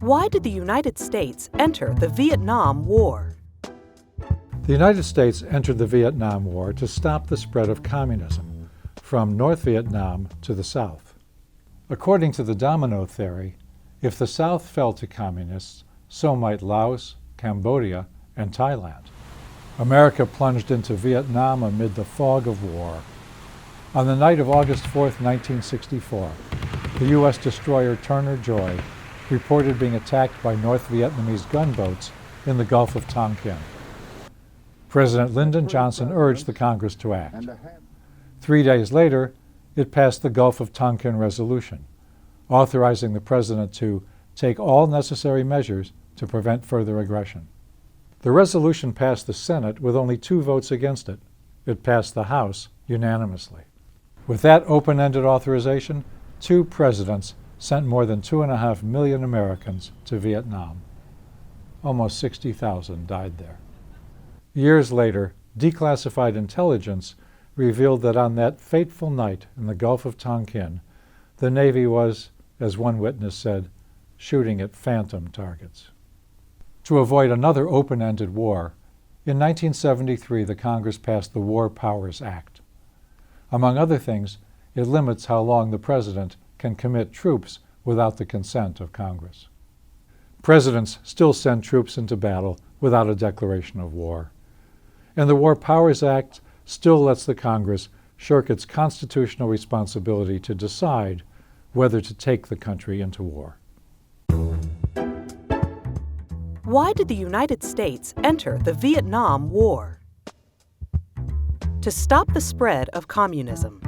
Why did the United States enter the Vietnam War? The United States entered the Vietnam War to stop the spread of communism from North Vietnam to the South. According to the Domino Theory, if the South fell to communists, so might Laos, Cambodia, and Thailand. America plunged into Vietnam amid the fog of war. On the night of August 4, 1964, the U.S. destroyer Turner Joy reported being attacked by North Vietnamese gunboats in the Gulf of Tonkin. President Lyndon Johnson urged the Congress to act. 3 days later, it passed the Gulf of Tonkin Resolution, authorizing the President to take all necessary measures to prevent further aggression. The resolution passed the Senate with only 2 votes against it. It passed the House unanimously. With that open-ended authorization, 2 presidents sent more than 2.5 million Americans to Vietnam. Almost 60,000 died there. Years later, declassified intelligence revealed that on that fateful night in the Gulf of Tonkin, the Navy was, as one witness said, shooting at phantom targets. To avoid another open-ended war, in 1973 the Congress passed the War Powers Act. Among other things, it limits how long the President can commit troops without the consent of Congress. Presidents still send troops into battle without a declaration of war. And the War Powers Act still lets the Congress shirk its constitutional responsibility to decide whether to take the country into war. Why did the United States enter the Vietnam War? To stop the spread of communism.